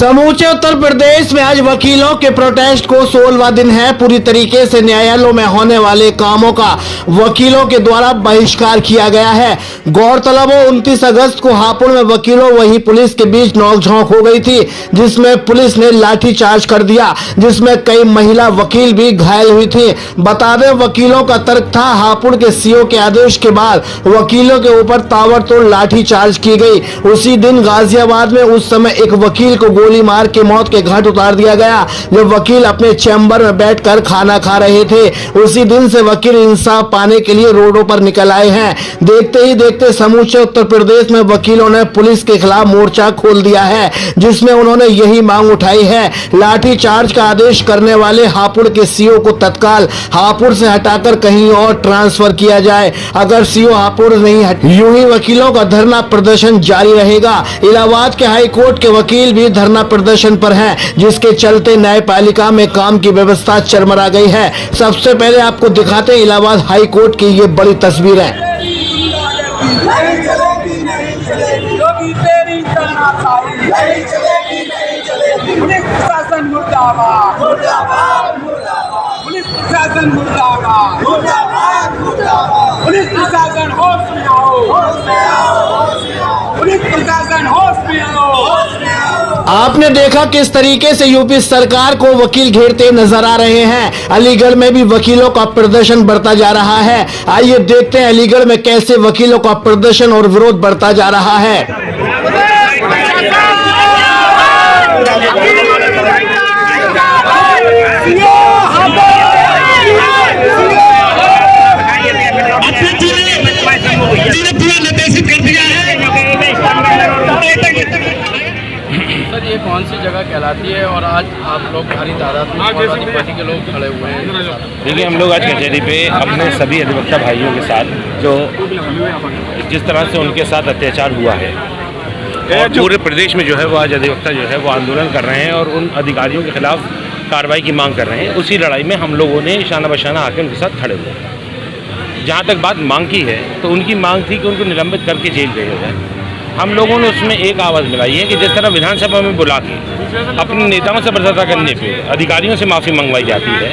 समूचे उत्तर प्रदेश में आज वकीलों के प्रोटेस्ट को 16वां दिन है। पूरी तरीके से न्यायालयों में होने वाले कामों का वकीलों के द्वारा बहिष्कार किया गया है। गौरतलब हो 29 अगस्त को हापुड़ में वकीलों वही पुलिस के बीच नोकझोंक हो गई थी, जिसमें पुलिस ने लाठीचार्ज कर दिया, जिसमें कई महिला वकील भी घायल हुई थी। बता दें वकीलों का तर्क था हापुड़ के सीओ के आदेश के बाद वकीलों के ऊपर ताबड़तोड़ लाठीचार्ज की गई। उसी दिन गाजियाबाद में उस समय एक वकील को गोली मार के मौत के घाट उतार दिया गया, जब वकील अपने चैम्बर में बैठकर खाना खा रहे थे। उसी दिन से वकील इंसाफ पाने के लिए रोडों पर निकल आए हैं। देखते ही देखते समूचे उत्तर प्रदेश में वकीलों ने पुलिस के खिलाफ मोर्चा खोल दिया है, जिसमें उन्होंने यही मांग उठाई है, लाठीचार्ज का आदेश करने वाले हापुड़ के सीओ को तत्काल हापुड़ से हटाकर कहीं और ट्रांसफर किया जाए। अगर सीओ हापुड़ नहीं हटे, यूं ही वकीलों का धरना प्रदर्शन जारी रहेगा। इलाहाबाद के हाई कोर्ट के वकील भी धरना प्रदर्शन पर हैं, जिसके चलते न्यायपालिका में काम की व्यवस्था चरमरा गई है। सबसे पहले आपको दिखाते हैं इलाहाबाद हाई कोर्ट की ये बड़ी तस्वीरें। पुलिस प्रशासन मुर्दाबाद, पुलिस प्रशासन मुर्दाबाद, पुलिस प्रशासन होश में आओ, पुलिस प्रशासन होश में आओ। आपने देखा किस तरीके से यूपी सरकार को वकील घेरते नजर आ रहे हैं। अलीगढ़ में भी वकीलों का प्रदर्शन बढ़ता जा रहा है। आइए देखते हैं अलीगढ़ में कैसे वकीलों का प्रदर्शन और विरोध बढ़ता जा रहा है। सर ये कौन सी जगह कहलाती है और आज आप लोग भारी तादाद में समाजवादी पार्टी के लोग खड़े हुए हैं? देखिए हम लोग आज कचहरी पे अपने सभी अधिवक्ता भाइयों के साथ जो जिस तरह से उनके साथ अत्याचार हुआ है और पूरे प्रदेश में जो है वो आज अधिवक्ता जो है वो आंदोलन कर रहे हैं और उन अधिकारियों के खिलाफ कार्रवाई की मांग कर रहे हैं। उसी लड़ाई में हम लोगों ने शाना बशाना आके उनके साथ खड़े हुए हैं। जहाँ तक बात मांग की है तो उनकी मांग थी कि उनको निलंबित करके जेल भेजा जाए। हम लोगों ने उसमें एक आवाज़ मिलाई है कि जिस तरह विधानसभा में बुला के अपने नेताओं से बर्दाश्त करने पे अधिकारियों से माफ़ी मंगवाई जाती है,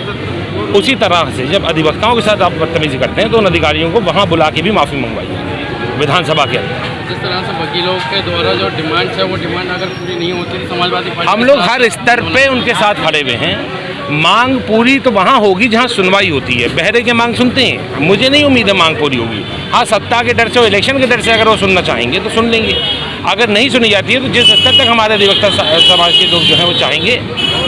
उसी तरह से जब अधिवक्ताओं के साथ आप बदतमीजी करते हैं तो उन अधिकारियों को वहाँ बुला के भी माफ़ी मंगवाई जाए विधानसभा के अंदर। जिस तरह से वकीलों के द्वारा जो डिमांड है वो डिमांड अगर पूरी नहीं होती तो समाजवादी पार्टी हम लोग हर स्तर पे उनके साथ खड़े हुए हैं। मांग पूरी तो वहाँ होगी जहाँ सुनवाई होती है। बहरे के मांग सुनते हैं, मुझे नहीं उम्मीद है मांग पूरी होगी। हाँ, सत्ता के डर से, इलेक्शन के डर से अगर वो सुनना चाहेंगे तो सुन लेंगे। अगर नहीं सुनी जाती है तो जिस स्तर तक हमारे अधिवक्ता समाज के लोग जो है वो चाहेंगे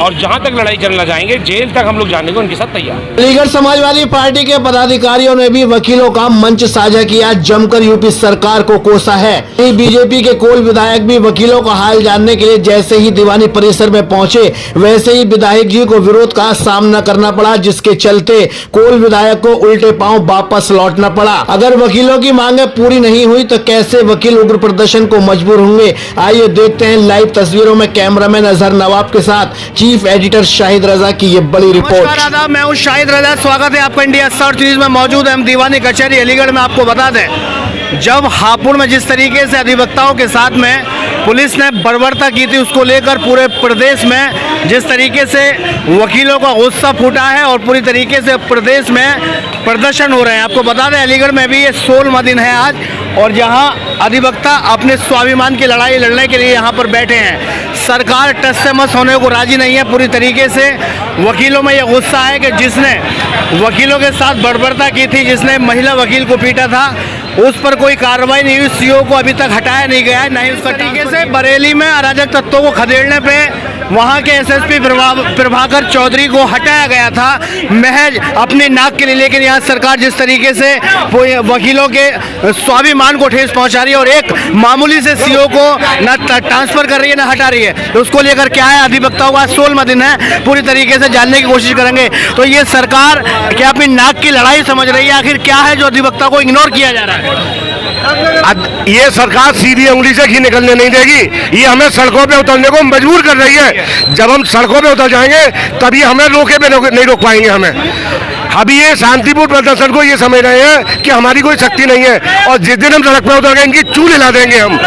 और जहाँ तक लड़ाई चलना चाहेंगे जेल तक हम लोग जाने को उनके साथ तैयार। अलीगढ़ समाजवादी पार्टी के पदाधिकारियों ने भी वकीलों का मंच साझा किया, जमकर यूपी सरकार को कोसा है। बीजेपी के कोल विधायक भी वकीलों का हाल जानने के लिए जैसे ही दीवानी परिसर में पहुंचे, वैसे ही विधायक जी को विरोध का सामना करना पड़ा, जिसके चलते कोल विधायक को उल्टे पांव वापस लौटना पड़ा। अगर वकीलों की मांगे पूरी नहीं हुई तो कैसे वकील उग्र प्रदर्शन को मजबूर होंगे। आइए देखते हैं लाइव तस्वीरों में कैमरामैन अजहर नवाब के साथ चीफ एडिटर शाहिद रजा की ये बड़ी रिपोर्ट। मैं हूँ शाहिद रजा, स्वागत है आपका इंडिया सर्च न्यूज में। मौजूद है हम दीवानी कचहरी अलीगढ़ में। आपको बता दें जब हापुड़ में जिस तरीके से अधिवक्ताओं के साथ में पुलिस ने बर्बरता की थी, उसको लेकर पूरे प्रदेश में जिस तरीके से वकीलों का गुस्सा फूटा है और पूरी तरीके से प्रदेश में प्रदर्शन हो रहे हैं। आपको बता दें अलीगढ़ में भी ये 16वां दिन है आज, और जहां अधिवक्ता अपने स्वाभिमान की लड़ाई लड़ने के लिए यहां पर बैठे हैं। सरकार टस से मस होने को राजी नहीं है। पूरी तरीके से वकीलों में यह गुस्सा है कि जिसने वकीलों के साथ बर्बरता की थी, जिसने महिला वकील को पीटा था, उस पर कोई कार्रवाई नहीं हुई। सीओ को अभी तक हटाया नहीं गया है, ना ही उसका तरीके से बरेली में अराजक तत्वों को खदेड़ने पे वहां के एसएसपी प्रभाकर चौधरी को हटाया गया था महज अपनी नाक के लिए। लेकिन यहाँ सरकार जिस तरीके से वकीलों के स्वाभिमान को ठेस पहुंचा रही है और एक मामूली से सीओ को न ट्रांसफर कर रही है न हटा रही है, तो उसको लेकर क्या है अधिवक्ताओं का 16वां दिन है, पूरी तरीके से जानने की कोशिश करेंगे। तो ये सरकार क्या अपनी नाक की लड़ाई समझ रही है? आखिर क्या है जो अधिवक्ता को इग्नोर किया जा रहा है? ये सरकार सीधी उंगली से घी निकलने नहीं देगी। ये हमें सड़कों पे उतरने को मजबूर कर रही है। जब हम सड़कों पे उतर जाएंगे तभी हमें रोके पे नहीं रोक पाएंगे। हमें अभी ये शांतिपूर्ण प्रदर्शन को ये समझ रहे हैं कि हमारी कोई शक्ति नहीं है और जिस दिन हम सड़क पर उतर गए इनकी चूल हिला देंगे हम।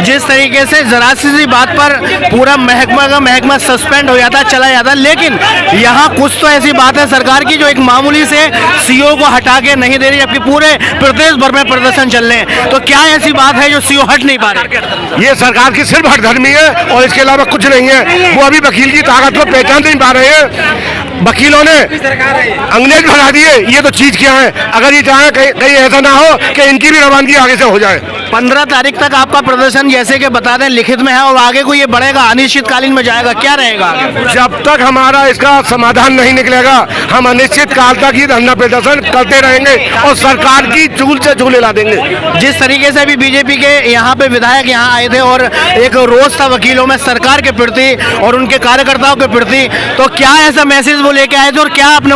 जिस तरीके से जरा सी बात पर पूरा महकमा सस्पेंड हो जाता, चला जाता, लेकिन यहाँ कुछ तो ऐसी बात है सरकार की जो एक मामूली से सीओ को हटा के नहीं दे रही, जबकि पूरे प्रदेश भर में प्रदर्शन चल रहे हैं। तो क्या ऐसी बात है जो सीओ हट नहीं पा रहे? ये सरकार की सिर्फ हठधर्मी है और इसके अलावा कुछ नहीं है। वो अभी वकील की ताकत को पहचान नहीं पा रहे हैं। वकीलों ने अंग्रेज भगा दिए, ये तो चीज क्या है। अगर ये चाहे कहीं ऐसा ना हो कि इनकी भी रवानगी आगे से हो जाए। 15 तारीख तक आपका प्रदर्शन जैसे कि बता दें लिखित में है और आगे को ये बढ़ेगा, अनिश्चितकालीन में जाएगा, क्या रहेगा आगे? जब तक हमारा इसका समाधान नहीं निकलेगा हम अनिश्चित काल तक ये धरना प्रदर्शन करते रहेंगे और सरकार की चूल से चूल हिला देंगे। जिस तरीके से अभी बीजेपी के यहाँ पे विधायक यहाँ आए थे और एक रोष था वकीलों में सरकार के प्रति और उनके कार्यकर्ताओं के प्रति, तो क्या ऐसा मैसेज वो लेके आए थे और क्या आपने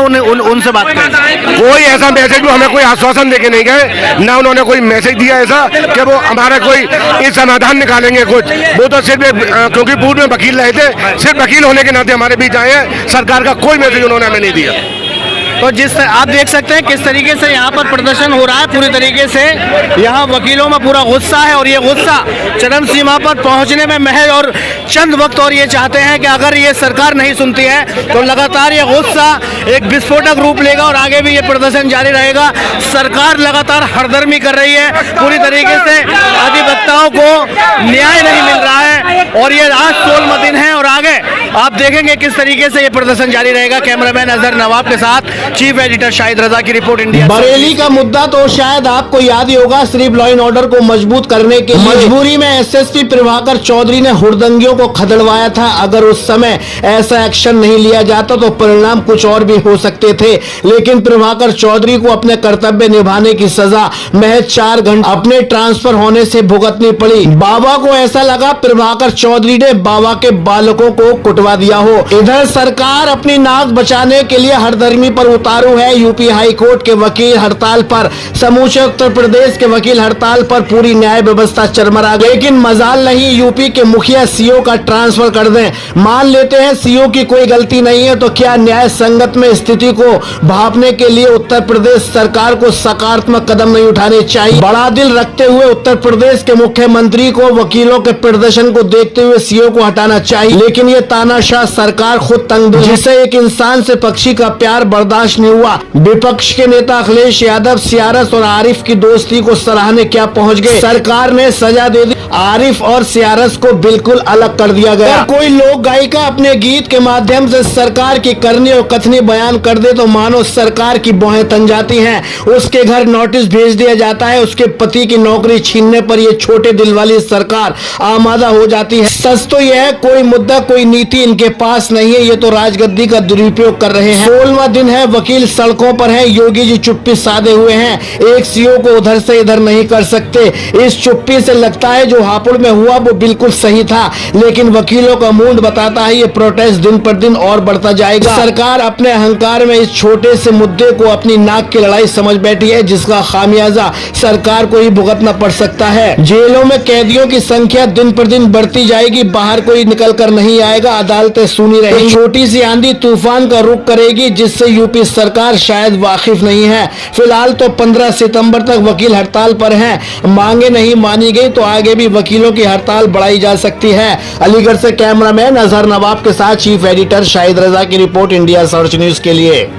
उनसे बात की? कोई ऐसा मैसेज वो हमें कोई आश्वासन देके नहीं गए, ना उन्होंने कोई मैसेज दिया ऐसा कि वो हमारा कोई इस समाधान निकालेंगे कुछ। वो तो सिर्फ क्योंकि पूर्व में वकील रहे थे, सिर्फ वकील होने के नाते हमारे बीच आए हैं। सरकार का कोई मैसेज उन्होंने हमें नहीं दिया। तो जिस आप देख सकते हैं किस तरीके से यहाँ पर प्रदर्शन हो रहा है, पूरी तरीके से यहाँ वकीलों में पूरा गुस्सा है और ये गुस्सा चरम सीमा पर पहुँचने में महज और चंद वक्त और ये चाहते हैं कि अगर ये सरकार नहीं सुनती है तो लगातार ये गुस्सा एक विस्फोटक रूप लेगा और आगे भी ये प्रदर्शन जारी रहेगा। सरकार लगातार हरदर्मी कर रही है, पूरी तरीके से अधिवक्ताओं को न्याय नहीं मिल रहा है और ये आज 16वां दिन है और आगे आप देखेंगे किस तरीके से ये प्रदर्शन जारी रहेगा। कैमरामैन अजहर नवाब के साथ चीफ एडिटर शाहिद रजा की रिपोर्ट, इंडिया। बरेली का मुद्दा तो शायद आपको याद ही होगा, सिर्फ लॉ एंड ऑर्डर को मजबूत करने के मजबूरी में एसएसपी प्रभाकर चौधरी ने हुड़दंगियों को खदेड़वाया था। अगर उस समय ऐसा एक्शन नहीं लिया जाता तो परिणाम कुछ और भी हो सकते थे, लेकिन प्रभाकर चौधरी को अपने कर्तव्य निभाने की सजा महज 4 घंटे अपने ट्रांसफर होने से भुगतनी पड़ी। बाबा को ऐसा लगा प्रभाकर चौधरी ने बाबा के बालकों को कुटवा दिया हो। इधर सरकार अपनी नाक बचाने के लिए हरदर्मी पर उतारू है। यूपी हाई कोर्ट के वकील हड़ताल पर, समूचे उत्तर प्रदेश के वकील हड़ताल पर, पूरी न्याय व्यवस्था चरमरा गई। लेकिन मजाल नहीं, यूपी के मुखिया सीओ का ट्रांसफर कर दें। मान लेते हैं सीओ की कोई गलती नहीं है, तो क्या न्याय संगत में स्थिति को भांपने के लिए उत्तर प्रदेश सरकार को सकारात्मक कदम नहीं उठाने चाहिए? बड़ा दिल रखते हुए उत्तर प्रदेश के मुख्यमंत्री को वकीलों के प्रदर्शन को देखते हुए सीओ को हटाना चाहिए, लेकिन ये तानाशाह सरकार खुद तंग, जिससे एक इंसान से पक्षी का प्यार बर्दाश्त नहीं हुआ। विपक्ष के नेता अखिलेश यादव सियारस और आरिफ की दोस्ती को सराहने क्या पहुंच गए। सरकार ने सजा दे दी, आरिफ और सियारस को बिल्कुल अलग कर दिया गया। और कोई लोक गायिका अपने गीत के माध्यम से सरकार की करनी और कथनी बयान कर दे तो मानो सरकार की भौहें तन जाती हैं। उसके घर नोटिस भेज दिया जाता है, उसके पति की नौकरी छीनने पर ये छोटे दिल वाली सरकार आमादा हो जाती है। सच तो यह है कोई मुद्दा कोई नीति इनके पास नहीं है, ये तो राजगद्दी का दुरुपयोग कर रहे हैं। 16वां दिन है, वकील सड़कों पर हैं, योगी जी चुप्पी साधे हुए हैं। एक सीओ को उधर से इधर नहीं कर सकते। इस चुप्पी से लगता है जो हापुड़ में हुआ वो बिल्कुल सही था, लेकिन वकीलों का मूड बताता है ये प्रोटेस्ट दिन पर दिन और बढ़ता जाएगा। सरकार अपने अहंकार में इस छोटे से मुद्दे को अपनी नाक की लड़ाई समझ बैठी है, जिसका खामियाजा सरकार को ही भुगतना पड़ सकता है। जेलों में कैदियों की संख्या दिन पर दिन बढ़ती जाएगी, बाहर कोई निकल कर नहीं आएगा, अदालतें सुनी रहेंगी। छोटी सी आंधी तूफान का रुख करेगी, जिससे यूपी सरकार शायद वाकिफ नहीं है। फिलहाल तो 15 सितंबर तक वकील हड़ताल पर हैं। मांगे नहीं मानी गई तो आगे भी वकीलों की हड़ताल बढ़ाई जा सकती है। अलीगढ़ से कैमरामैन अजहर नवाब के साथ चीफ एडिटर शाहिद रजा की रिपोर्ट, इंडिया सर्च न्यूज के लिए।